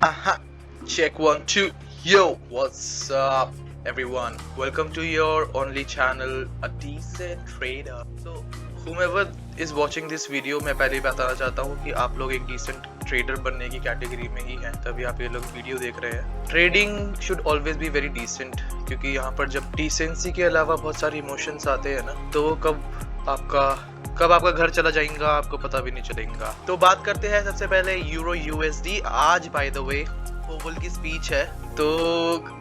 Aha. Check 1 2. Yo, what's up, everyone? Welcome to your only channel, A Decent Trader. So, whomever is watching this video, मैं पहले ही बताना चाहता हूँ कि आप लोग एक decent ट्रेडर बनने की कैटेगरी में ही हैं, तभी आप ये लोग वीडियो देख रहे हैं. Trading should always be very decent, क्योंकि यहाँ पर जब डिसेंसी के अलावा बहुत सारे इमोशंस आते हैं ना, तो वो कब आपका घर चला जाएगा आपको पता भी नहीं चलेगा. तो बात करते हैं सबसे पहले यूरो यूएसडी. आज बाय द वे ओवल की स्पीच है, तो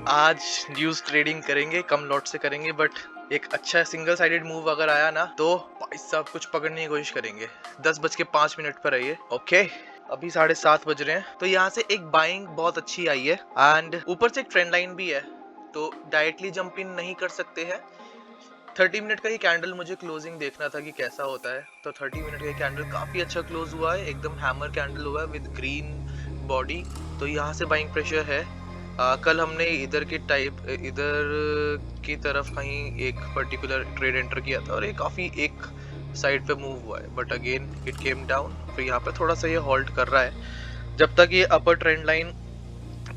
आज न्यूज ट्रेडिंग करेंगे, कम लॉट से करेंगे, बट एक अच्छा सिंगल साइडेड मूव अगर आया ना तो भाई साहब कुछ पकड़ने की कोशिश करेंगे. 10:05 पर है ये. ओके, अभी 7:30 बज रहे हैं. तो यहाँ से एक बाइंग बहुत अच्छी आई है एंड ऊपर से एक ट्रेंड लाइन भी है, तो डायरेक्टली जंप इन नहीं कर सकते हैं. 30 मिनट का ही कैंडल मुझे क्लोजिंग देखना था कि कैसा होता है. तो 30 मिनट का कैंडल काफी अच्छा क्लोज हुआ है, एकदम हैमर कैंडल हुआ है विद ग्रीन बॉडी. तो यहाँ से बाइंग प्रेशर है. कल हमने इधर की तरफ कहीं एक पर्टिकुलर ट्रेड एंटर किया था और ये काफी एक साइड पे मूव हुआ है, but again it came down. फिर यहाँ पे थोड़ा सा ये हॉल्ट कर रहा है. जब तक ये अपर ट्रेंड लाइन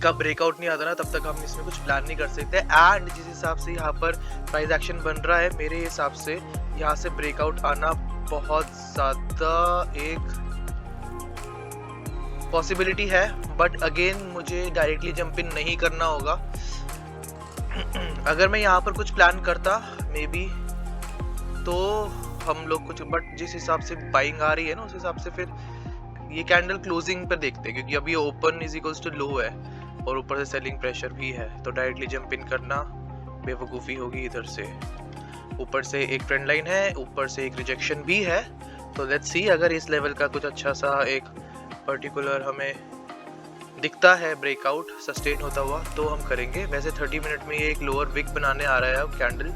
का ब्रेकआउट नहीं आता ना, तब तक हम इसमें कुछ प्लान नहीं कर सकते. एंड जिस हिसाब से यहाँ पर प्राइस एक्शन बन रहा है, मेरे हिसाब से यहाँ से ब्रेकआउट आना बहुत ज्यादा एक पॉसिबिलिटी है, बट अगेन मुझे डायरेक्टली जंप इन नहीं करना होगा. अगर मैं यहाँ पर कुछ प्लान करता मे बी, तो हम लोग कुछ, बट जिस हिसाब से बाइंग आ रही है ना, उस हिसाब से फिर ये कैंडल क्लोजिंग पर देखते हैं, क्योंकि अभी open is equals to low है और ऊपर से सेलिंग प्रेशर भी है, तो डायरेक्टली जंप इन करना बेवकूफ़ी होगी. इधर से ऊपर से एक ट्रेंड लाइन है, ऊपर से एक रिजेक्शन भी है. तो लेट्स सी, अगर इस लेवल का कुछ अच्छा सा एक पर्टिकुलर हमें दिखता है ब्रेकआउट सस्टेन होता हुआ, तो हम करेंगे. वैसे 30 मिनट में ये एक लोअर विक बनाने आ रहा है अब कैंडल.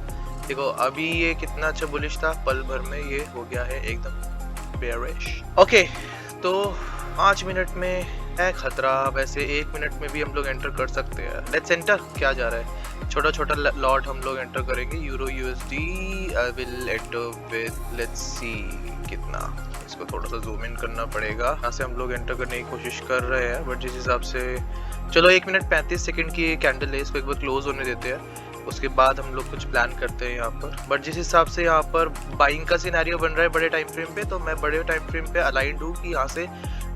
देखो अभी ये कितना अच्छा बुलिश था, पल भर में ये हो गया है एकदम बेयरिश. ओके, तो 5 मिनट में है खतरा. वैसे 1 मिनट में भी हम लोग एंटर कर सकते हैं. Let's enter. क्या जा रहा है, छोटा छोटा लॉट हम लोग एंटर करेंगे. Euro USD I will enter with, let's see कितना, इसको थोड़ा सा जूम इन करना पड़ेगा. यहाँ से हम लोग एंटर करने की कोशिश कर रहे हैं, बट जिस हिसाब से, चलो 1 मिनट 35 सेकंड की कैंडल है, इसको एक बार क्लोज होने देते हैं, उसके बाद हम लोग कुछ प्लान करते हैं यहाँ पर. बट जिस हिसाब से यहाँ पर बाइंग का सिनेरियो बन रहा है बड़े टाइम फ्रेम पे, तो मैं बड़े टाइम फ्रेम पे अलाइंड हूँ कि यहाँ से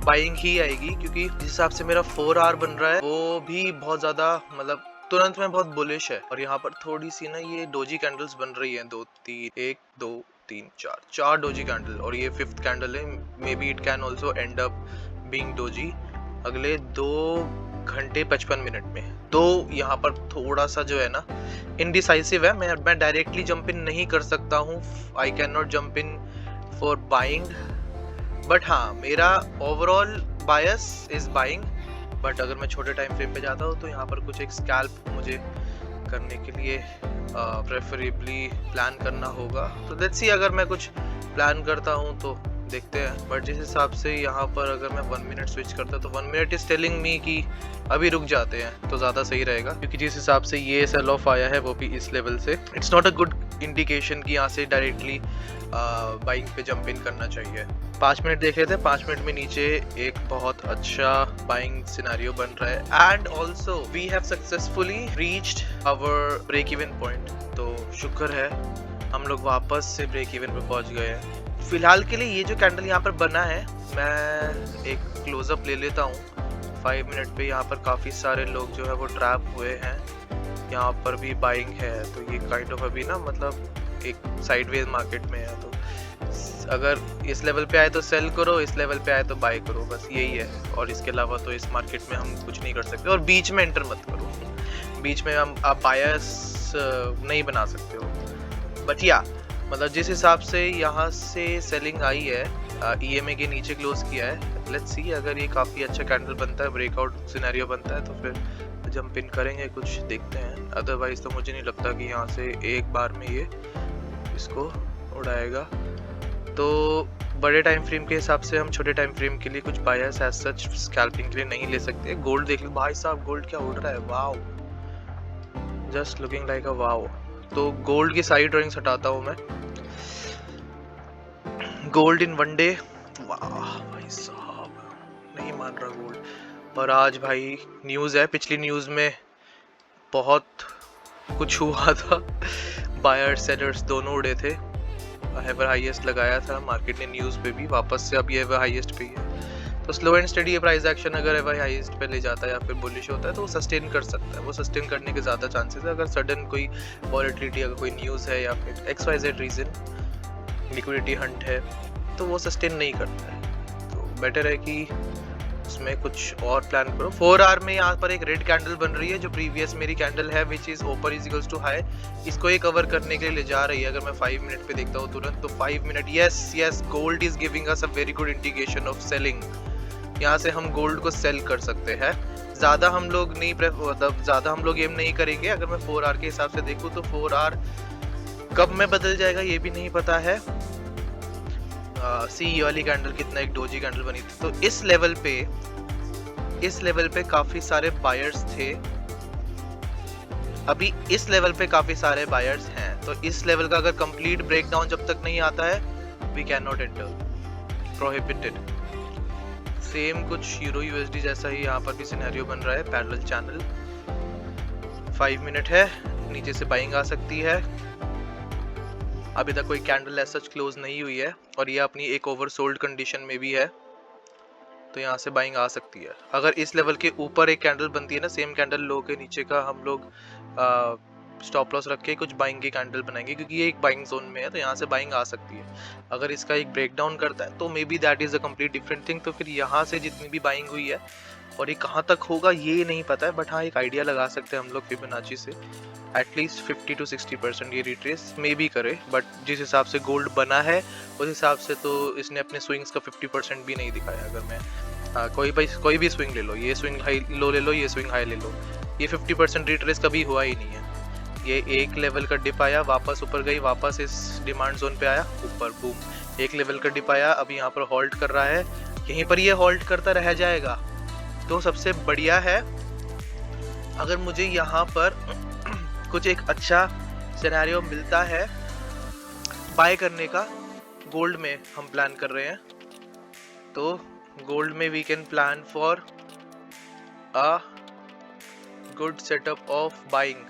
बाइंग ही आएगी, क्योंकि जिस हिसाब से मेरा 4 आवर बन रहा है वो भी बहुत ज्यादा, मतलब तुरंत में बहुत बुलिश है. और यहाँ पर थोड़ी सी ना ये डोजी कैंडल्स बन रही है, 4 डोजी कैंडल, और ये 5th कैंडल है. May be it can also and up being doji अगले 2 घंटे 55 मिनट में. तो यहाँ पर थोड़ा सा जो है ना इनडिसाइसिव है. मैं डायरेक्टली जंप इन नहीं कर सकता हूँ. I can not jump in for buying, but हाँ मेरा overall bias is buying. But अगर मैं छोटे टाइम फ्रेम पे जाता हूँ तो यहाँ पर कुछ एक स्कैल्प मुझे करने के लिए प्रेफरेबली प्लान करना होगा. तो लेट्स सी, अगर मैं कुछ प्लान करता हूँ तो देखते हैं. बट जिस हिसाब से यहाँ पर अगर मैं 1 मिनट स्विच करता तो 1 मिनट इज टेलिंग मी कि अभी रुक जाते हैं तो ज़्यादा सही रहेगा, क्योंकि जिस हिसाब से ये सेल ऑफ आया है वो भी इस लेवल से, it's not a good indication कि यहाँ से डायरेक्टली बाइंग पे जंप इन करना चाहिए. 5 मिनट देख लेते हैं. 5 मिनट में नीचे एक बहुत अच्छा बाइंग सिनेरियो बन रहा है, and also we have successfully reached our break even point. तो शुक्र है हम लोग वापस से ब्रेक इवन पे पहुंच गए हैं. फिलहाल के लिए ये जो कैंडल यहाँ पर बना है, मैं एक क्लोजअप ले लेता हूँ. 5 मिनट पे यहाँ पर काफ़ी सारे लोग जो है वो ट्रैप हुए हैं. यहाँ पर भी बाइंग है, तो ये काइंड ऑफ अभी ना, मतलब एक साइडवेज मार्केट में है. तो अगर इस लेवल पे आए तो सेल करो, इस लेवल पे आए तो बाय करो, बस यही है. और इसके अलावा तो इस मार्केट में हम कुछ नहीं कर सकते. और बीच में एंटर मत करो, बीच में आप बायस नहीं बना सकते हो. बट या मतलब जिस हिसाब से यहाँ से सेलिंग आई है, EMA के नीचे क्लोज किया है. लेट्स सी, अगर ये काफ़ी अच्छा कैंडल बनता है, ब्रेकआउट सिनेरियो बनता है, तो फिर जंप इन करेंगे, कुछ देखते हैं. अदरवाइज तो मुझे नहीं लगता कि यहाँ से एक बार में ये इसको उड़ाएगा. तो बड़े टाइम फ्रेम के हिसाब से हम छोटे टाइम फ्रेम के लिए कुछ बायस एज सच स्कैल्पिंग के लिए नहीं ले सकते. गोल्ड देख लो भाई साहब, गोल्ड क्या उड़ रहा है, wow, just looking like a wow. तो गोल्ड की सारी ड्राइंग्स हटाता हूँ मैं. गोल्ड इन 1 डे, वाह भाई साहब, नहीं मान रहा गोल्ड. और आज भाई न्यूज़ है, पिछली न्यूज़ में बहुत कुछ हुआ था। बायर्स सेलर्स दोनों उड़े थे। एवर हाईएस्ट लगाया था मार्केट ने न्यूज़ पे भी, वापस से अब ये एवर हाईएस्ट पे ही है। तो slow and study price action अगर एवर हाईएस्ट पे ले जाता है या फिर बुलिश होता है तो वो सस्टेन कर सकता है। वो सस्टेन करने के ज़्यादा चांसेस है। अगर सडन कोई वॉलेटिलिटी, अगर कोई न्यूज़ है या फिर XYZ रीज़न, लिक्विडिटी हंट है, तो वो सस्टेन नहीं करता है। तो बेटर है कि उसमें कुछ और प्लान करो। 4 आवर में यहाँ पर एक रेड कैंडल बन रही है जो प्रीवियस मेरी कैंडल है विच इज ओपर इज इक्वल्स टू हाई, इसको ये कवर करने के लिए ले जा रही है। अगर मैं 5 मिनट पे देखता हूँ तुरंत, तो 5 minute, yes gold is giving us a very good indication of selling. यहाँ से हम गोल्ड को सेल कर सकते हैं। ज़्यादा हम लोग नहीं मतलब ज़्यादा हम लोग एम नहीं करेंगे। अगर मैं 4 आवर के हिसाब से देखूँ तो 4 आवर कब में बदल जाएगा ये भी नहीं पता है। सी वाली कैंडल कितना एक डोजी कैंडल बनी थी, तो इस लेवल पे काफी सारे बायर्स थे। अभी इस लेवल पे काफी सारे बायर्स हैं, तो इस लेवल का अगर कंप्लीट ब्रेकडाउन जब तक नहीं आता है we can not enter, prohibited. Same कुछ यूरो यूएसडी जैसा ही यहाँ पर भी सिनेरियो बन रहा है। पैरेलल चैनल, 5 मिनट है, नीचे से बाइंग आ सकती है। अभी तक कोई कैंडल ऐसा क्लोज नहीं हुई है और ये अपनी एक ओवरसोल्ड कंडीशन में भी है, तो यहाँ से बाइंग आ सकती है। अगर इस लेवल के ऊपर एक कैंडल बनती है ना, सेम कैंडल लो के नीचे का, हम लोग स्टॉप लॉस रख के कुछ बाइंग की कैंडल बनाएंगे क्योंकि ये एक बाइंग जोन में है, तो यहाँ से बाइंग आ सकती है। अगर इसका एक ब्रेकडाउन करता है तो may be that is a complete different thing. तो फिर यहाँ से जितनी भी बाइंग हुई है और ये कहाँ तक होगा ये नहीं पता है, बट हाँ एक आइडिया लगा सकते हैं हम लोग फिबोनाची से एटलीस्ट 50 to 60% ये रिट्रेस मे भी करे। बट जिस हिसाब से गोल्ड बना है उस हिसाब से तो इसने अपने स्विंग्स का 50% भी नहीं दिखाया। अगर मैं कोई भी स्विंग ले लो, ये स्विंग हाई लो ले लो, ये स्विंग हाई ले लो, ये 50% रिट्रेस कभी हुआ ही नहीं है। ये एक लेवल का डिप आया, वापस ऊपर गई, वापस इस डिमांड जोन पे आया, ऊपर बूम, एक लेवल का डिप आया, अभी यहाँ पर होल्ड कर रहा है, यहीं पर ये होल्ड करता रह जाएगा। तो सबसे बढ़िया है अगर मुझे यहाँ पर कुछ एक अच्छा सिनेरियो मिलता है बाय करने का। गोल्ड में हम प्लान कर रहे हैं, तो गोल्ड में we can plan for a good setup of buying.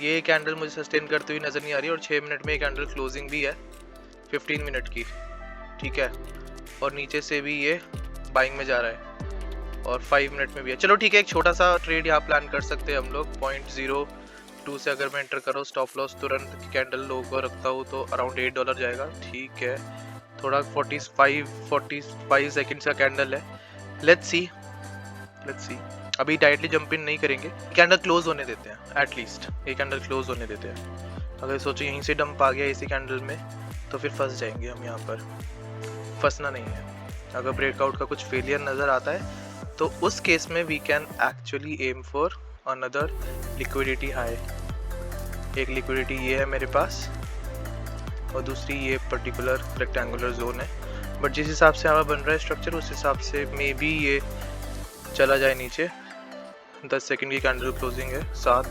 ये कैंडल मुझे सस्टेन करती हुई नजर नहीं आ रही और 6 मिनट में ये कैंडल क्लोजिंग भी है 15 मिनट की, ठीक है, और नीचे से भी ये बाइंग में जा रहा है और 5 मिनट में भी है। चलो ठीक है, एक छोटा सा ट्रेड यहाँ प्लान कर सकते हैं हम लोग। 0.02 से अगर मैं एंटर करूँ, स्टॉप लॉस तुरंत कैंडल लो को रखता हूँ तो अराउंड $8 जाएगा, ठीक है। थोड़ा 45 सेकंड्स का कैंडल है, लेट्स सी। अभी डायरेक्टली जंप इन नहीं करेंगे, कैंडल क्लोज होने देते हैं, एटलीस्ट ये कैंडल क्लोज होने देते हैं। अगर सोचो यहीं से डंप आ गया इसी कैंडल में तो फिर फंस जाएंगे हम। यहाँ पर फंसना नहीं है। अगर ब्रेकआउट का कुछ फेलियर नज़र आता है तो उस केस में we can actually aim for another liquidity high. एक लिक्विडिटी ये है मेरे पास और दूसरी ये पर्टिकुलर रेक्टेंगुलर जोन है, बट जिस हिसाब से हमारा बन रहा है स्ट्रक्चर उस हिसाब से मे बी ये चला जाए नीचे। 10 सेकंड की कैंडल क्लोजिंग है, 7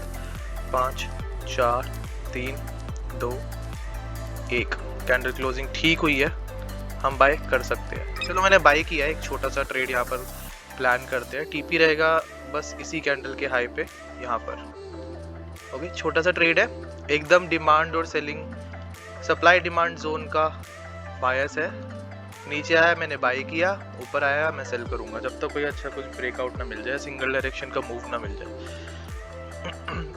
5 4 3 2 1, कैंडल क्लोजिंग ठीक हुई है, हम बाय कर सकते हैं। चलो मैंने बाय किया है, एक छोटा सा ट्रेड यहाँ पर प्लान करते हैं। टीपी रहेगा बस इसी कैंडल के हाई पे यहाँ पर, ओके। छोटा सा ट्रेड है, एकदम डिमांड और सेलिंग, सप्लाई डिमांड जोन का बायस है। नीचे आया मैंने बाय किया, ऊपर आया मैं सेल करूंगा जब तक कोई अच्छा कुछ ब्रेकआउट ना मिल जाए, सिंगल डायरेक्शन का मूव ना मिल जाए।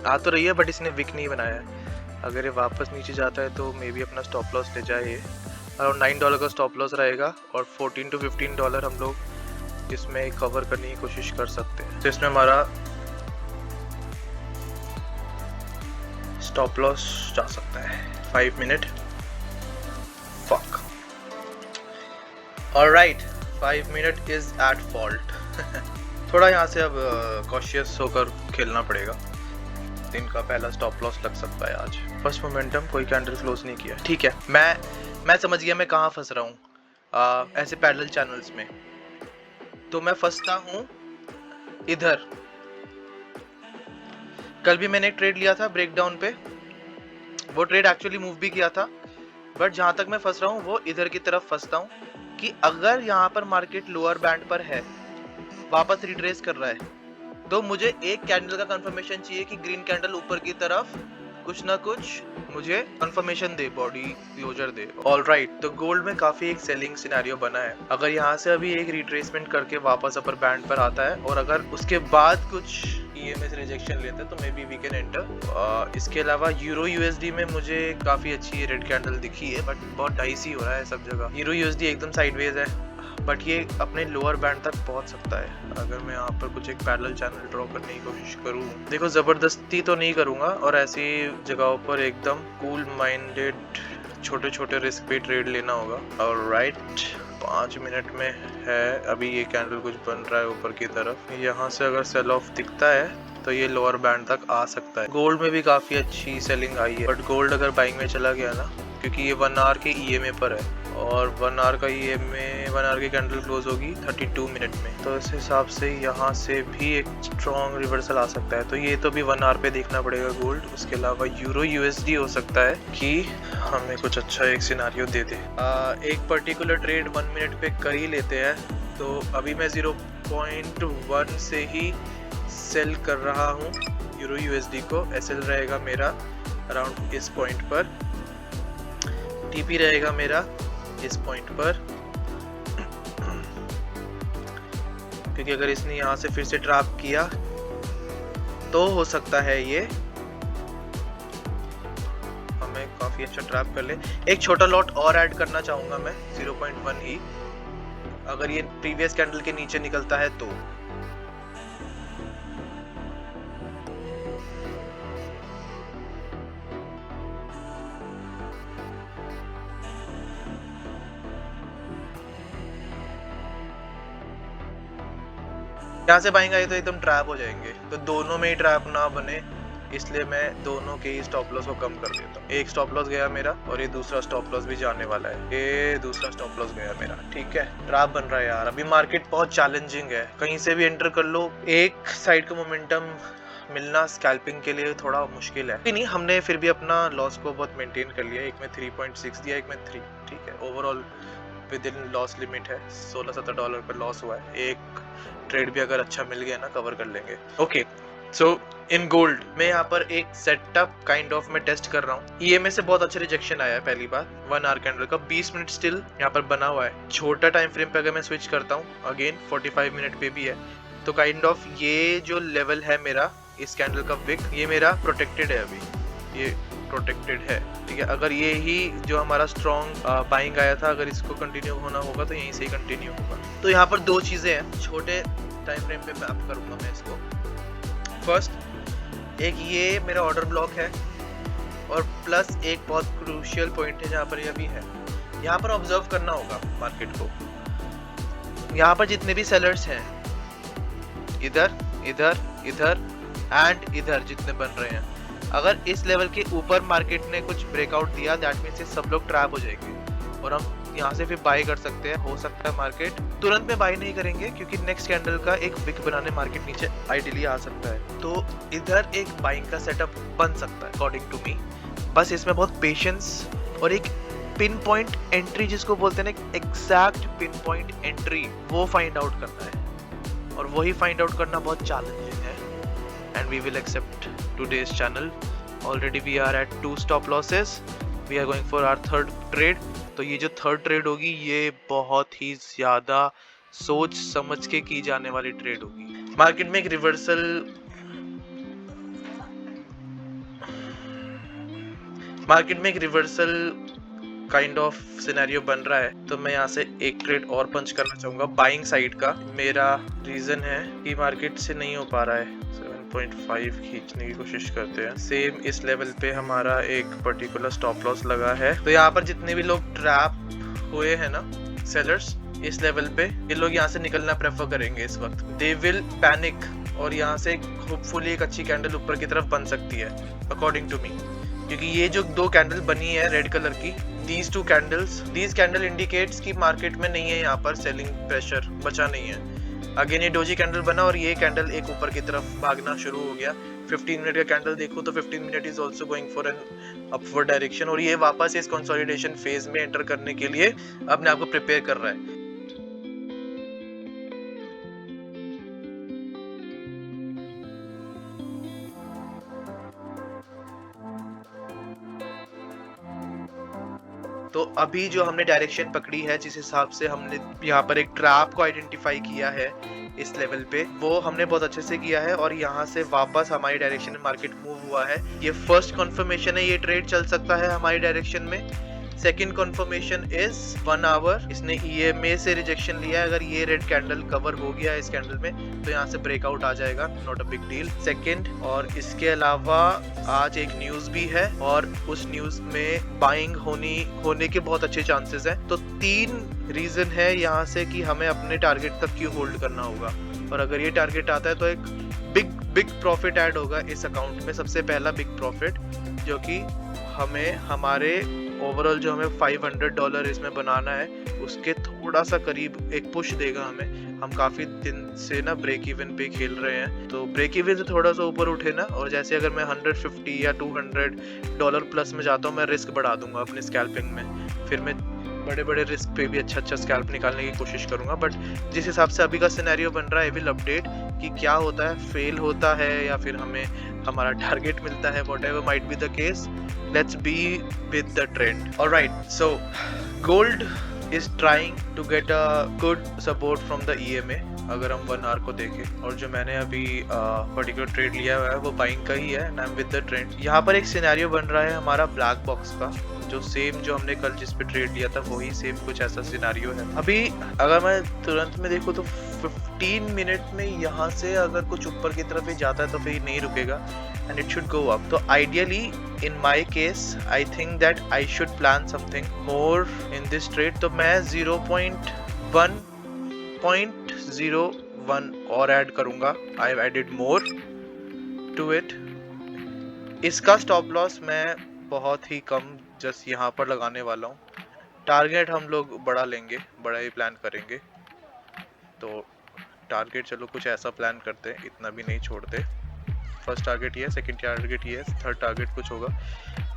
आ तो रही है बट इसने विक नहीं बनाया है। अगर ये वापस नीचे जाता है तो मे बी अपना स्टॉप लॉस ले जाए। ये अराउंड $9 का स्टॉप लॉस रहेगा और $14 to $15 हम लोग इसमें कवर करने की कोशिश कर सकते हैं। तो इसमें हमारा स्टॉप लॉस जा सकता है 5 minute. Fuck, alright, 5 minute is at fault. थोड़ा यहाँ से अब कॉशियस होकर खेलना पड़ेगा। दिन का पहला स्टॉप लॉस लग सकता है आज। फर्स्ट मोमेंटम, कोई कैंडल क्लोज नहीं किया, ठीक है। मैं समझ गया मैं कहाँ फंस रहा हूँ ऐसे पैरेलल चैनल्स में। तो मैं फंसता हूँ इधर। कल भी मैंने एक ट्रेड लिया था ब्रेकडाउन पे, वो ट्रेड एक्चुअली मूव भी किया था, बट जहाँ तक मैं फंस रहा हूँ वो इधर की तरफ फंसता हूँ कि अगर यहाँ पर मार्केट लोअर बैंड पर है, वापस रिट्रेस कर रहा है। तो मुझे एक कैंडल का कंफर्मेशन चाहिए कि ग्रीन कैंडल ऊपर की तरफ कुछ ना कुछ मुझे कंफर्मेशन दे, बॉडी क्लोजर दे। ऑलराइट, तो गोल्ड में काफी एक सेलिंग सिनेरियो बना है। अगर यहाँ से अभी एक रिट्रेसमेंट करके वापस अपर बैंड पर आता है और अगर उसके बाद कुछ EMA रिजेक्शन लेता है तो maybe we can enter. इसके अलावा यूरो USD में मुझे काफी अच्छी रेड कैंडल दिखी है, बट बहुत डाइसी हो रहा है सब जगह। यूरो USD एकदम साइडवेज है, बट ये अपने लोअर बैंड तक पहुंच सकता है अगर मैं यहाँ पर कुछ एक पैरेलल चैनल ड्रॉ करने की कोशिश करूँ। देखो, जबरदस्ती तो नहीं करूंगा और ऐसी जगहों पर एकदम कूल माइंडेड छोटे छोटे रिस्क पे ट्रेड लेना होगा। ऑलराइट, 5 मिनट में है अभी ये कैंडल कुछ बन रहा है ऊपर की तरफ। यहाँ से अगर सेल ऑफ दिखता है तो ये लोअर बैंड तक आ सकता है। गोल्ड में भी काफी अच्छी सेलिंग आई है, बट गोल्ड अगर बाइंग में चला गया ना, क्योंकि ये 1 आवर के EMA पर है और 1 आवर का EMA 1 आवर की कैंडल क्लोज होगी 32 मिनट में, तो इस हिसाब से यहाँ से भी एक स्ट्रॉन्ग रिवर्सल आ सकता है। तो ये तो भी 1 आवर पे देखना पड़ेगा गोल्ड। उसके अलावा यूरो USD हो सकता है कि हमें कुछ अच्छा एक सिनारियो दे दे। एक पर्टिकुलर ट्रेड 1 मिनट पे कर ही लेते हैं। तो अभी मैं 0.1 से ही सेल कर रहा हूँ यूरो USD को। SL रहेगा मेरा अराउंड इस पॉइंट पर, TP रहेगा मेरा इस पॉइंट पर, क्योंकि अगर इसने यहाँ से फिर से ट्रैप किया तो हो सकता है ये हमें काफी अच्छा ट्रैप कर ले। एक छोटा लॉट और ऐड करना चाहूंगा मैं 0.1 ही, अगर ये प्रीवियस कैंडल के नीचे निकलता है तो। यहाँ से बाइंग आई तो एकदम ट्रैप हो जाएंगे, तो दोनों में ही ट्रैप ना बने इसलिए मैं दोनों के ही स्टॉप लॉस को कम कर देता हूँ। एक स्टॉप लॉस गया मेरा और ये दूसरा स्टॉप लॉस भी जाने वाला है। ये दूसरा स्टॉप लॉस गया मेरा, ठीक है। ट्रैप बन रहा है यार, अभी मार्केट बहुत चैलेंजिंग है, कहीं से भी एंटर कर लो। एक साइड का मोमेंटम मिलना स्कैल्पिंग के लिए थोड़ा मुश्किल है। नहीं, हमने फिर भी अपना लॉस को बहुत मेंटेन कर लिया। एक में 3.6 दिया, एक में 3, ठीक है। Overall with in loss limit है, $16-17 का लॉस हुआ है। एक ट्रेड भी अगर अच्छा मिल गया ना कवर कर लेंगे। ओके, सो इन गोल्ड मैं यहाँ पर एक सेटअप काइंड ऑफ मैं टेस्ट कर रहा हूँ। EMA से बहुत अच्छा रिजेक्शन आया है पहली बार 1 आवर कैंडल का, 20 मिनट स्टिल यहाँ पर बना हुआ है। छोटा टाइम फ्रेम पे अगर मैं स्विच करता हूँ अगेन 45 मिनट पे भी है, तो काइंड ऑफ ये जो लेवल है मेरा इस कैंडल का विक, ये मेरा प्रोटेक्टेड है, अभी ये प्रोटेक्टेड है, ठीक है। अगर ये ही जो हमारा स्ट्रॉन्ग बाइंग आया था, अगर इसको कंटिन्यू होना होगा तो यहीं से ही कंटिन्यू होगा। तो यहाँ पर दो चीजें हैं, छोटे टाइम फ्रेम पे मैप करूंगा मैं इसको। फर्स्ट, एक ये मेरा ऑर्डर ब्लॉक है और प्लस एक बहुत क्रूशियल पॉइंट है जहाँ पर ये भी है। यहाँ पर ऑब्जर्व करना होगा मार्केट को। यहाँ पर जितने भी सेलर्स हैं, इधर इधर इधर एंड इधर जितने बन रहे हैं, अगर इस लेवल के ऊपर मार्केट ने कुछ ब्रेकआउट दिया, दैट मींस ये सब लोग ट्रैप हो जाएंगे और हम यहाँ से फिर बाय कर सकते हैं। हो सकता है मार्केट तुरंत में बाय नहीं करेंगे क्योंकि नेक्स्ट कैंडल का एक विक बनाने मार्केट नीचे आइडियली आ सकता है, तो इधर एक बाइंग का सेटअप बन सकता है अकॉर्डिंग टू मी। बस इसमें बहुत पेशेंस और एक पिन पॉइंट एंट्री जिसको बोलते हैं ना, एग्जैक्ट पिन पॉइंट एंट्री, वो फाइंड आउट करना है और वही फाइंड आउट करना बहुत चैलेंजिंग है। And we will accept today's channel. Already we are at 2 stop losses. We are going for our third trade. तो ये जो थर्ड ट्रेड होगी ये बहुत ही ज्यादा सोच समझ के की जाने वाली ट्रेड होगी। मार्केट में एक रिवर्सल काइंड ऑफ सिनेरियो बन रहा है, तो मैं यहाँ से एक ट्रेड और पंच करना चाहूंगा बाइंग साइड का। मेरा रीजन है कि मार्केट से नहीं हो पा रहा है, 7.5 खींचने की कोशिश करते हैं। सेम इस लेवल पे हमारा एक पर्टिकुलर स्टॉप लॉस लगा है, तो यहाँ पर जितने भी लोग ट्रैप हुए हैं ना सेलर्स इस लेवल पे, ये लोग यहाँ से निकलना प्रेफर करेंगे इस वक्त। दे विल पैनिक और यहाँ से होपफुली एक अच्छी कैंडल ऊपर की तरफ बन सकती है अकॉर्डिंग टू मी, क्योंकि ये जो दो कैंडल बनी है रेड कलर की, these कैंडल इंडिकेट्स कि मार्केट में नहीं है यहाँ पर सेलिंग प्रेशर बचा नहीं है। अगेन ये डोजी कैंडल बना और ये कैंडल एक ऊपर की तरफ भागना शुरू हो गया। 15 मिनट का कैंडल देखो तो 15 minute is also going for an upward direction और ये वापस इस कंसोलिडेशन फेज में एंटर करने के लिए अपने आप को प्रिपेयर कर रहा है। तो अभी जो हमने डायरेक्शन पकड़ी है, जिस हिसाब से हमने यहाँ पर एक ट्रैप को आइडेंटिफाई किया है इस लेवल पे, वो हमने बहुत अच्छे से किया है और यहाँ से वापस हमारी डायरेक्शन में मार्केट मूव हुआ है। ये फर्स्ट कंफर्मेशन है, ये ट्रेड चल सकता है हमारी डायरेक्शन में। सेकेंड कंफर्मेशन इज 1 आवर, इसने EMA से रिजेक्शन लिया है। अगर ये रेड कैंडल कवर हो गया इस कैंडल में तो यहाँ से ब्रेकआउट आ जाएगा, not a big deal. Second, और इसके अलावा आज एक न्यूज भी है और उस न्यूज में बाइंग होने के बहुत अच्छे चांसेस हैं। तो 3 रीजन है यहाँ से कि हमें अपने टारगेट तक क्यों होल्ड करना होगा, और अगर ये टारगेट आता है तो एक बिग प्रॉफिट ऐड होगा इस अकाउंट में। सबसे पहला बिग प्रॉफिट जो कि हमें हमारे ओवरऑल जो हमें $500 इसमें बनाना है उसके थोड़ा सा करीब एक पुश देगा हमें। हम काफी दिन से ना ब्रेक इवन पे खेल रहे हैं, तो ब्रेक इवन से थोड़ा सा ऊपर उठे ना, और जैसे अगर मैं 150 या $200 प्लस में जाता हूँ, मैं रिस्क बढ़ा दूंगा अपने स्कैल्पिंग में। फिर मैं बड़े रिस्क पे भी अच्छा स्कैल्प निकालने की कोशिश करूंगा। बट जिस हिसाब से अभी का सिनेरियो बन रहा है, आई विल अपडेट कि क्या होता है, फेल होता है या फिर हमें हमारा टारगेट मिलता है, whatever might be the case, let's be with the trend. Alright, so gold is trying to get a good support from the EMA अगर हम 1 आवर को देखें, और जो मैंने अभी पर्टिकुलर ट्रेड लिया हुआ है वो बाइंग का ही है and I am with the trend. यहाँ पर एक सिनेरियो बन रहा है हमारा ब्लैक बॉक्स का, जो सेम जो हमने कल जिस पे ट्रेड लिया था वही सेम कुछ ऐसा सिनेरियो है। अभी अगर मैं तुरंत में देखूँ तो 15 मिनट में यहाँ से अगर कुछ ऊपर की तरफ ही जाता है तो फिर नहीं रुकेगा and it should go up. तो ideally in my case I think that I should plan something more in this trade. तो मैं 0.01 और ऐड करूंगा, I've added more to it. इसका स्टॉप लॉस मैं बहुत ही कम जस्ट यहाँ पर लगाने वाला हूँ। टारगेट हम लोग बड़ा लेंगे, बड़ा ही प्लान करेंगे। तो टारगेट चलो कुछ ऐसा प्लान करते हैं, इतना भी नहीं छोड़ते। फर्स्ट टारगेट ये है, सेकंड टारगेट ये है, थर्ड टारगेट कुछ होगा।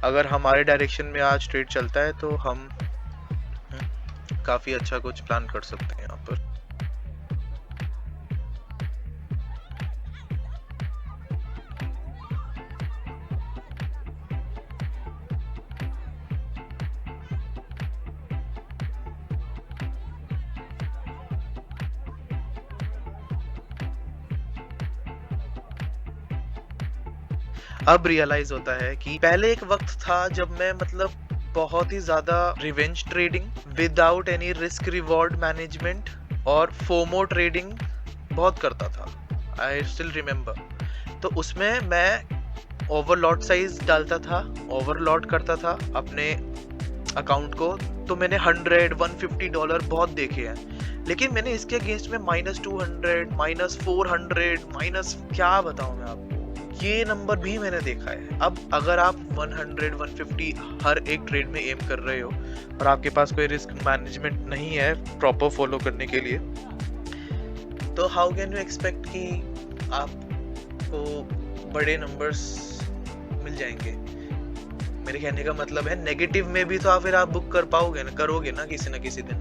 अगर हमारे डायरेक्शन में आज ट्रेड चलता है तो हम काफ़ी अच्छा कुछ प्लान कर सकते हैं यहाँ पर। अब रियलाइज होता है कि पहले एक वक्त था जब मैं मतलब बहुत ही ज्यादा revenge trading without any risk reward management और फोमो ट्रेडिंग बहुत करता था। I still remember. तो उसमें मैं ओवरलॉट साइज डालता था, ओवरलॉट करता था अपने अकाउंट को। तो मैंने $100-150 बहुत देखे हैं, लेकिन मैंने इसके अगेंस्ट में -200, -400, माइनस क्या बताऊं मैं आपको, ये नंबर भी मैंने देखा है। अब अगर आप 100-150 हर एक ट्रेड में एम कर रहे हो और आपके पास कोई रिस्क मैनेजमेंट नहीं है प्रॉपर फॉलो करने के लिए, तो हाउ कैन यू एक्सपेक्ट कि आपको बड़े नंबर्स मिल जाएंगे। मेरे कहने का मतलब है नेगेटिव में भी तो आप फिर आप बुक कर पाओगे ना, करोगे ना किसी दिन।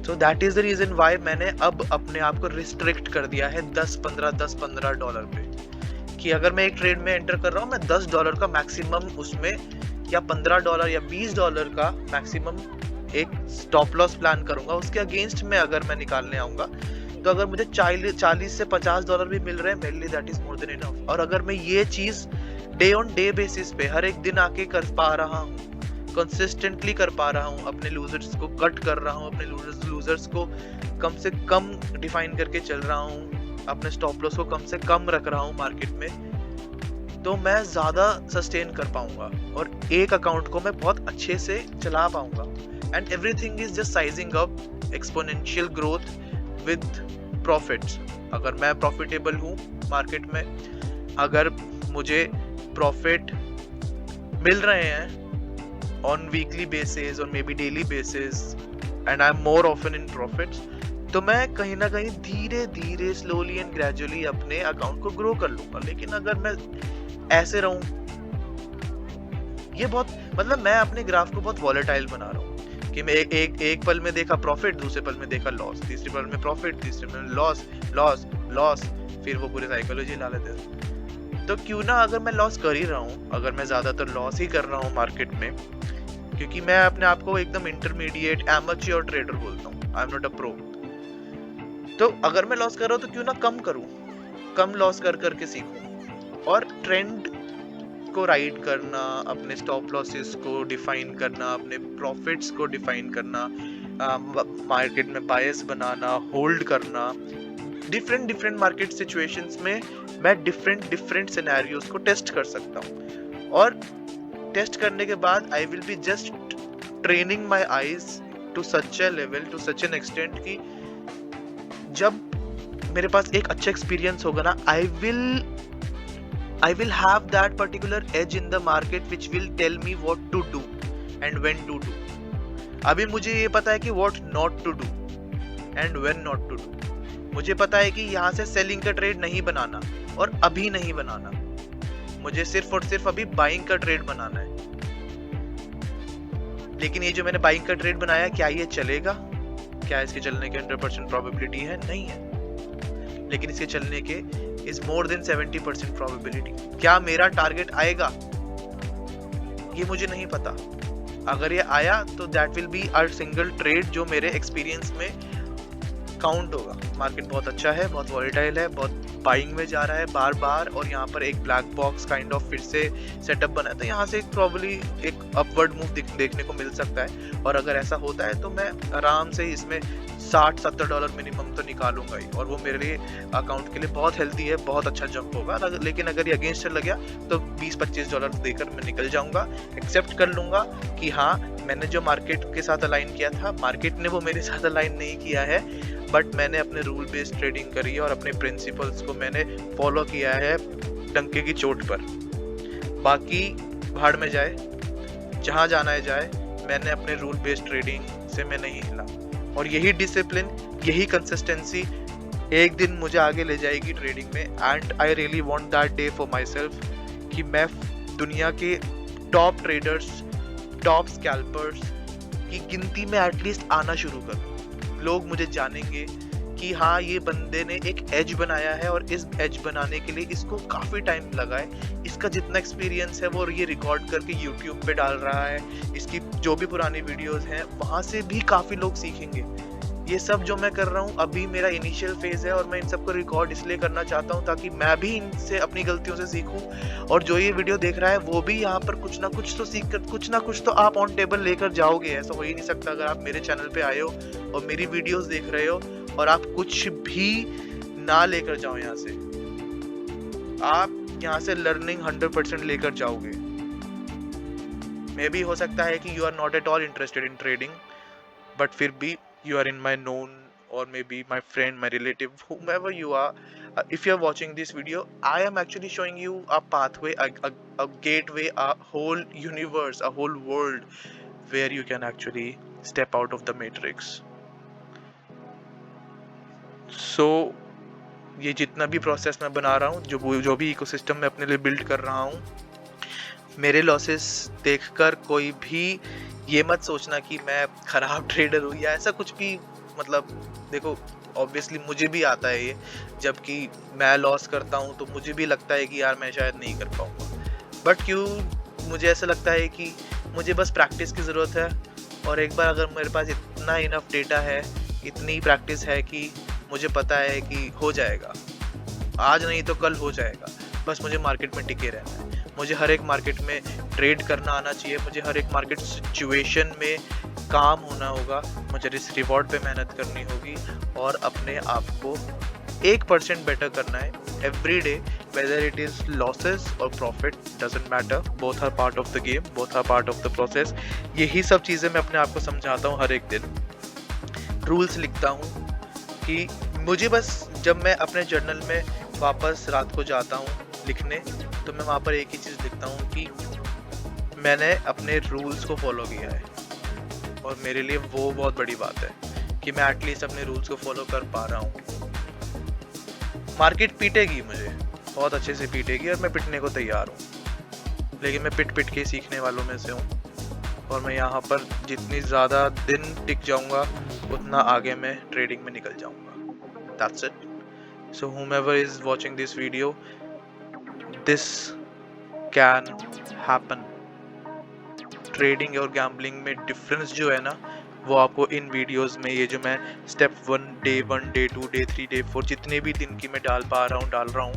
So that is the reason why मैंने अब अपने आप को रिस्ट्रिक्ट कर दिया है $10-15 पे, कि अगर मैं एक ट्रेड में एंटर कर रहा हूँ मैं $10 का मैक्सिमम उसमें, या $15 या $20 का मैक्सिमम एक स्टॉप लॉस प्लान करूंगा। उसके अगेंस्ट में अगर मैं निकालने आऊंगा तो अगर मुझे $40 से $50 भी मिल रहे हैं, मेरे लिए that is more than enough. और अगर मैं ये चीज डे ऑन डे बेसिस पे हर एक दिन आके कर पा रहा हूँ, कंसिस्टेंटली कर पा रहा हूँ, अपने लूजर्स को कट कर रहा हूँ, अपने लूजर्स को कम से कम डिफाइन करके चल रहा हूँ, अपने स्टॉप लॉस को कम से कम रख रहा हूँ मार्केट में, तो मैं ज़्यादा सस्टेन कर पाऊंगा और एक अकाउंट को मैं बहुत अच्छे से चला पाऊंगा। And everything is just sizing up, exponential growth with profits. अगर मैं प्रॉफिटेबल हूँ मार्केट में, अगर मुझे प्रॉफिट मिल रहे हैं on weekly basis or maybe daily basis and I'm more often in profits, तो मैं कहीं ना कहीं धीरे धीरे slowly and gradually अपने अकाउंट को ग्रो कर लूंगा। लेकिन अगर मैं ऐसे रहूं, ये बहुत मतलब मैं अपने ग्राफ को बहुत वॉलेटाइल बना रहा हूँ कि मैं एक पल में देखा प्रॉफिट, दूसरे पल में देखा लॉस, तीसरे पल में प्रॉफिट, तीसरे पल में लॉस, फिर वो पूरी साइकोलॉजी ला लेते हैं। तो क्यों ना, अगर मैं लॉस कर ही रहा हूँ, अगर मैं ज्यादातर लॉस ही कर रहा हूँ मार्केट में, क्योंकि मैं अपने आप को एकदम इंटरमीडिएट एमेच्योर ट्रेडर बोलता हूँ, I am not a pro. तो अगर मैं लॉस कर रहा हूँ तो क्यों ना कम करूँ, कम लॉस कर करके सीखूं। और ट्रेंड को राइड करना, अपने स्टॉप लॉसेस को डिफाइन करना, अपने प्रॉफिट्स को डिफाइन करना, मार्केट में बायस बनाना, होल्ड करना, डिफरेंट मार्केट सिचुएशंस में मैं डिफरेंट सिनेरियोस को टेस्ट कर सकता हूँ। और टेस्ट करने के बाद I will be just training my eyes to such a level, to such an extent कि जब मेरे पास एक अच्छा एक्सपीरियंस होगा ना, I will have that particular edge in the market which will tell me what to do and when to do. अभी मुझे ये पता है कि what not to do and when not to do. मुझे पता है कि यहाँ से सेलिंग का ट्रेड नहीं बनाना और अभी नहीं बनाना, मुझे सिर्फ और सिर्फ अभी बाइंग का ट्रेड बनाना है। लेकिन ये जो मैंने बाइंग का ट्रेड बनाया, क्या ये चलेगा? क्या इसके चलने की 100% प्रोबेबिलिटी है? नहीं है। लेकिन इसके चलने के is more than 70% probability। क्या मेरा टारगेट आएगा? ये मुझे नहीं पता। अगर ये आया तो that will be a single trade जो मेरे एक्सपीरियंस में काउंट होगा। मार्केट बहुत अच्छा है, बहुत वॉलेटाइल है, बहुत बाइंग में जा रहा है बार बार, और यहाँ पर एक ब्लैक बॉक्स काइंड ऑफ फिर से सेटअप बना है, तो यहाँ से प्रॉब्ली एक अपवर्ड मूव देखने को मिल सकता है। और अगर ऐसा होता है तो मैं आराम से इसमें $60-70 मिनिमम तो निकालूंगा ही, और वो मेरे लिए अकाउंट के लिए बहुत हेल्दी है, बहुत अच्छा जंप होगा। लेकिन अगर ये अगेंस्ट चला गया तो $20-25 देकर मैं निकल जाऊंगा, एक्सेप्ट कर लूंगा कि हाँ, मैंने जो मार्केट के साथ अलाइन किया था, मार्केट ने वो मेरे साथ अलाइन नहीं किया है, बट मैंने अपने रूल बेस्ड ट्रेडिंग करी है और अपने प्रिंसिपल्स को मैंने फॉलो किया है डंके की चोट पर। बाकी भाड़ में जाए, जहाँ जाना है जाए, मैंने अपने रूल बेस्ड ट्रेडिंग से मैं नहीं हिला। और यही डिसिप्लिन, यही कंसिस्टेंसी एक दिन मुझे आगे ले जाएगी ट्रेडिंग में। And I really want that day for my self कि मैं दुनिया के टॉप ट्रेडर्स, टॉप स्कैल्पर्स की गिनती में एटलीस्ट आना शुरू करूँ। लोग मुझे जानेंगे कि हाँ, ये बंदे ने एक एज बनाया है, और इस एज बनाने के लिए इसको काफ़ी टाइम लगा है। इसका जितना एक्सपीरियंस है वो ये रिकॉर्ड करके यूट्यूब पे डाल रहा है, इसकी जो भी पुरानी वीडियोस हैं वहाँ से भी काफ़ी लोग सीखेंगे। ये सब जो मैं कर रहा हूँ अभी मेरा इनिशियल फेज है, और मैं इन सबको रिकॉर्ड इसलिए करना चाहता हूँ ताकि मैं भी इनसे अपनी गलतियों से सीखूं, और जो ये वीडियो देख रहा है वो भी यहाँ पर कुछ ना कुछ तो सीख कर, कुछ ना कुछ तो आप ऑन टेबल लेकर जाओगे। ऐसा हो ही नहीं सकता अगर आप मेरे चैनल पे आए हो और मेरी वीडियोस देख रहे हो और आप कुछ भी ना लेकर जाओ यहाँ से। आप यहाँ से लर्निंग 100% लेकर जाओगे। मे भी हो सकता है कि you are not at all interested in trading, but फिर भी you are in my known, or maybe my friend, my relative, whomever you are, if you are watching this video, I am actually showing you a pathway, a gateway, a whole universe, a whole world where you can actually step out of the matrix. So ये जितना भी process मैं बना रहा हूँ, जो भी ecosystem मैं अपने लिए बिल्ड कर रहा हूँ, मेरे लॉसेस देखकर कोई भी ये मत सोचना कि मैं खराब ट्रेडर हूँ या ऐसा कुछ भी। मतलब देखो, ऑब्वियसली मुझे भी आता है ये, जबकि मैं लॉस करता हूँ तो मुझे भी लगता है कि यार मैं शायद नहीं कर पाऊँगा। बट क्यों मुझे ऐसा लगता है कि मुझे बस प्रैक्टिस की ज़रूरत है, और एक बार अगर मेरे पास इतना इनफ डेटा है, इतनी प्रैक्टिस है कि मुझे पता है कि हो जाएगा, आज नहीं तो कल हो जाएगा। बस मुझे मार्केट में टिके रहना है, मुझे हर एक मार्केट में ट्रेड करना आना चाहिए, मुझे हर एक मार्केट सिचुएशन में काम होना होगा, मुझे रिस्क रिवॉर्ड पे मेहनत करनी होगी, और अपने आप को 1% बेटर करना है every day, whether it is losses और profit, doesn't matter, both are part of the game, both are part of the process. यही सब चीज़ें मैं अपने आप को समझाता हूँ हर एक दिन। रूल्स लिखता हूँ कि मुझे बस, जब मैं अपने जर्नल में वापस रात को जाता हूँ लिखने, तो मैं वहाँ पर एक ही चीज़ लिखता हूँ कि मैंने अपने रूल्स को फॉलो किया है, और मेरे लिए वो बहुत बड़ी बात है कि मैं एटलीस्ट अपने रूल्स को फॉलो कर पा रहा हूँ। मार्केट पीटेगी, मुझे बहुत अच्छे से पीटेगी, और मैं पिटने को तैयार हूँ, लेकिन मैं पिट के सीखने वालों में से हूँ, और मैं यहाँ पर जितनी ज़्यादा दिन टिक जाऊँगा उतना आगे मैं ट्रेडिंग में निकल जाऊँगा। That's it. So whomever is watching this video, this can happen. Trading और गैम्बलिंग में डिफरेंस जो है ना, वो आपको इन वीडियोस में, ये जो मैं step 1 day 1 day 2 day 3 day 4 जितने भी दिन की मैं डाल रहा हूँ,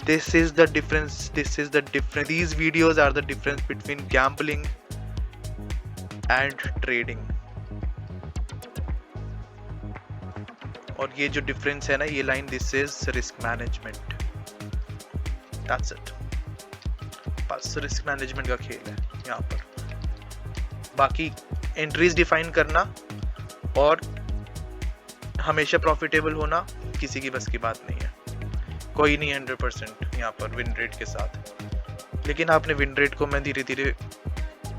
this is the difference. These videos are the difference between gambling and trading. और ये जो डिफरेंस है ना, ये line, this is risk management, that's it. बस रिस्क मैनेजमेंट का खेल है यहाँ पर। बाकी एंट्रीज डिफाइन करना और हमेशा प्रॉफिटेबल होना किसी की बस की बात नहीं है। कोई नहीं 100% यहाँ पर विन रेट के साथ, लेकिन आपने विन रेट को मैं धीरे धीरे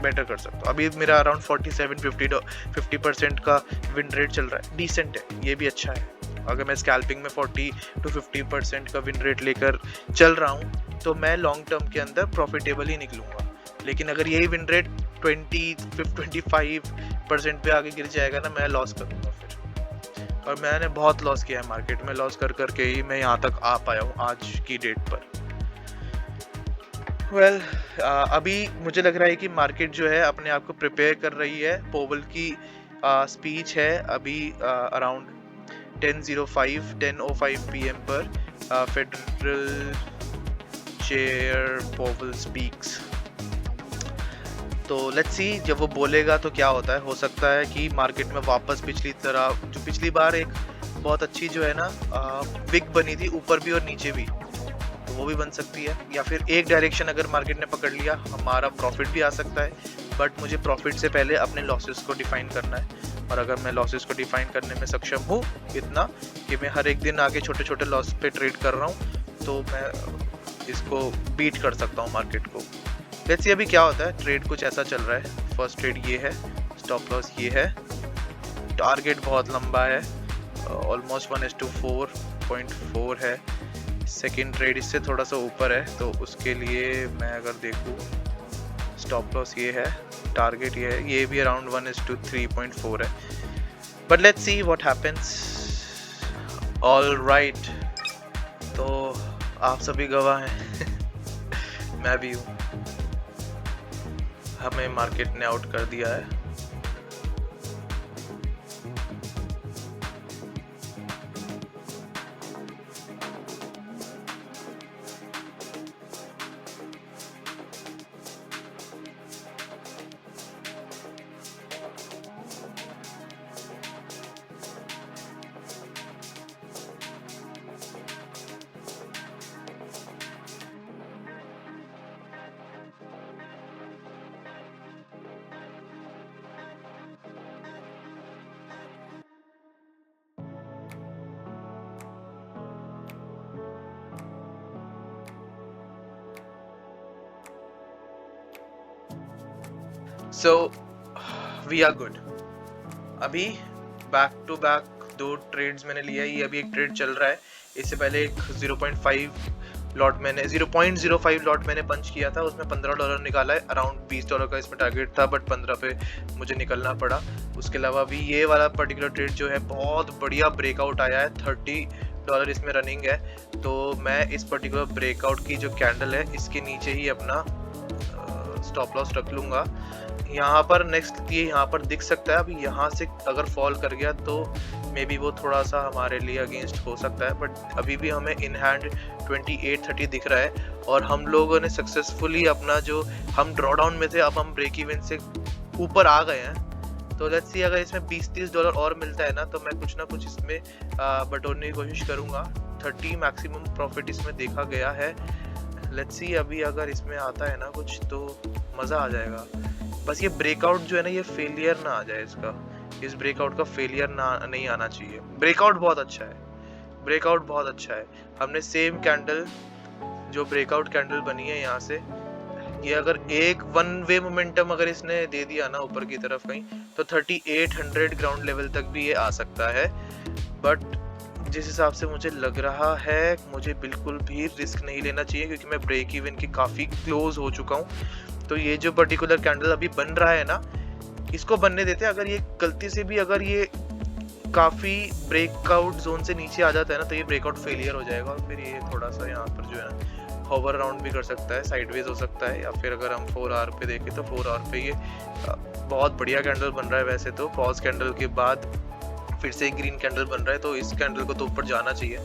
बेटर कर सकता हूँ। अभी मेरा अराउंड 47-50% का विन रेट चल रहा है, डिसेंट है, ये भी अच्छा है। अगर मैं स्कैल्पिंग में 40-50% का विन रेट लेकर चल रहा हूँ तो मैं लॉन्ग टर्म के अंदर प्रॉफिटेबल ही निकलूंगा। लेकिन अगर यही विन रेट 20-25% पे आगे गिर जाएगा ना, मैं लॉस करूँगा फिर। और मैंने बहुत लॉस किया है मार्केट में, लॉस कर करके ही मैं यहाँ तक आ पाया हूँ आज की डेट पर। वेल, अभी मुझे लग रहा है कि मार्केट जो है अपने आप को प्रिपेयर कर रही है। पोवल की स्पीच है अभी अराउंड 10:05 PM पर, फेडरल चेयर पोवल स्पीक्स। तो लेट्स सी जब वो बोलेगा तो क्या होता है। हो सकता है कि मार्केट में वापस पिछली तरह, जो पिछली बार एक बहुत अच्छी जो है ना विक बनी थी ऊपर भी और नीचे भी, तो वो भी बन सकती है। या फिर एक डायरेक्शन अगर मार्केट ने पकड़ लिया, हमारा प्रॉफिट भी आ सकता है। बट मुझे प्रॉफिट से पहले अपने लॉसेस को डिफाइन करना है, और अगर मैं लॉसेस को डिफाइन करने में सक्षम हूँ इतना कि मैं हर एक दिन आगे छोटे छोटे लॉस पे ट्रेड कर रहा हूँ, तो मैं इसको बीट कर सकता हूँ मार्केट को। लेट्स सी अभी क्या होता है। ट्रेड कुछ ऐसा चल रहा है। फर्स्ट ट्रेड ये है, स्टॉप लॉस ये है, टारगेट बहुत लंबा है, ऑलमोस्ट 1:4.4 है। सेकेंड ट्रेड इससे थोड़ा सा ऊपर है, तो उसके लिए मैं अगर देखूँ, स्टॉप लॉस ये है, टारगेट ये है, ये भी अराउंड 1:3.4 है। But let's see what happens. All right, तो आप सभी गवाह हैं मैं भी हूँ। हमें मार्केट ने आउट कर दिया है। So we are good। अभी बैक टू बैक 2 ट्रेड्स मैंने लिया है। ये अभी एक ट्रेड चल रहा है, इससे पहले एक 0.05 लॉट मैंने पंच किया था, उसमें $15 निकाला है। अराउंड $20 का इसमें टारगेट था, बट 15 पे मुझे निकलना पड़ा। उसके अलावा अभी ये वाला पर्टिकुलर ट्रेड जो है बहुत बढ़िया ब्रेकआउट आया है, $30 इसमें रनिंग है। तो मैं इस पर्टिकुलर ब्रेकआउट की जो कैंडल है, इसके नीचे ही अपना स्टॉप लॉस रख लूँगा। यहाँ पर नेक्स्ट ये यहाँ पर दिख सकता है। अभी यहाँ से अगर फॉल कर गया तो मे बी वो थोड़ा सा हमारे लिए अगेंस्ट हो सकता है, बट अभी भी हमें इन हैंड 2830 दिख रहा है। और हम लोगों ने सक्सेसफुली अपना जो हम ड्रॉ डाउन में थे, अब हम ब्रेक इवन से ऊपर आ गए हैं। तो लेट्स सी अगर इसमें $20-30 और मिलता है ना, तो मैं कुछ ना कुछ इसमें बटोरने की कोशिश करूँगा। 30 मैक्सिमम प्रॉफिट इसमें देखा गया है। लेट्स सी अभी अगर इसमें आता है ना कुछ, तो मज़ा आ जाएगा। बस ये ब्रेकआउट जो है ना, ये फेलियर ना आ जाए इसका। इस ब्रेकआउट का फेलियर नहीं आना चाहिए। ब्रेकआउट बहुत अच्छा है। हमने सेम कैंडल, जो ब्रेकआउट कैंडल बनी है यहाँ से, ये अगर एक वन वे मोमेंटम अगर इसने दे दिया ना ऊपर की तरफ कहीं, तो 3800 ग्राउंड लेवल तक भी ये आ सकता है। बट जिस हिसाब से मुझे लग रहा है, मुझे बिल्कुल भी रिस्क नहीं लेना चाहिए, क्योंकि मैं ब्रेक इवन की काफ़ी क्लोज हो चुका हूँ। तो ये जो पर्टिकुलर कैंडल अभी बन रहा है ना, इसको बनने देते हैं। अगर ये गलती से भी अगर ये काफ़ी ब्रेकआउट जोन से नीचे आ जाता है ना, तो ये ब्रेकआउट फेलियर हो जाएगा, और फिर ये थोड़ा सा यहाँ पर जो है ना होवर अराउंड भी कर सकता है, साइडवेज हो सकता है, या फिर अगर हम 4 आवर पे देखें तो 4 आवर पे ये बहुत बढ़िया कैंडल बन रहा है। वैसे तो पॉज कैंडल के बाद फिर से एक ग्रीन कैंडल बन रहा है, तो इस कैंडल को तो ऊपर जाना चाहिए।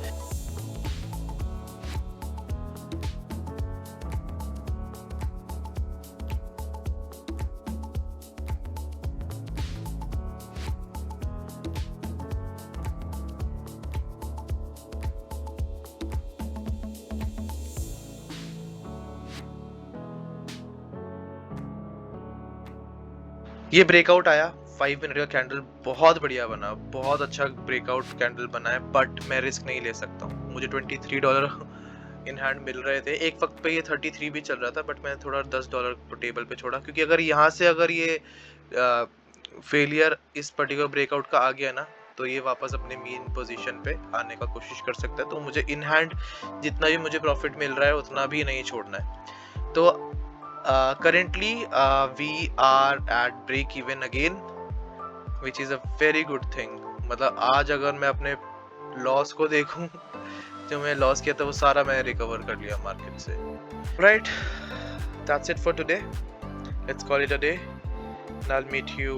ये ब्रेकआउट आया 5 मिनट का कैंडल, बहुत बढ़िया बना, बहुत अच्छा ब्रेकआउट कैंडल बना है, बट मैं रिस्क नहीं ले सकता हूँ। मुझे $23 इन हैंड मिल रहे थे, एक वक्त पे ये 33 भी चल रहा था, बट मैं थोड़ा $10 टेबल पे छोड़ा, क्योंकि अगर यहाँ से अगर ये फेलियर इस पर्टिकुलर ब्रेकआउट का आ गया ना, तो ये वापस अपने मेन पोजीशन पे आने का कोशिश कर सकता है। तो मुझे इन हैंड जितना भी मुझे प्रॉफिट मिल रहा है उतना भी नहीं छोड़ना है। तो currently we are at break even again, which is a very good thing। मतलब आज अगर मैं अपने लॉस को देखूं, जो मैं लॉस किया था वो सारा मैं रिकवर कर लिया मार्केट से। Right, that's it for today, let's call it a day, and I'll meet you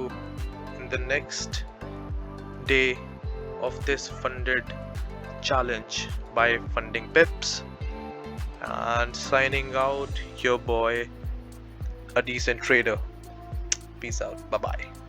in the next day of this funded challenge by Funding Pips, and signing out, your boy, a decent trader. Peace out. Bye bye.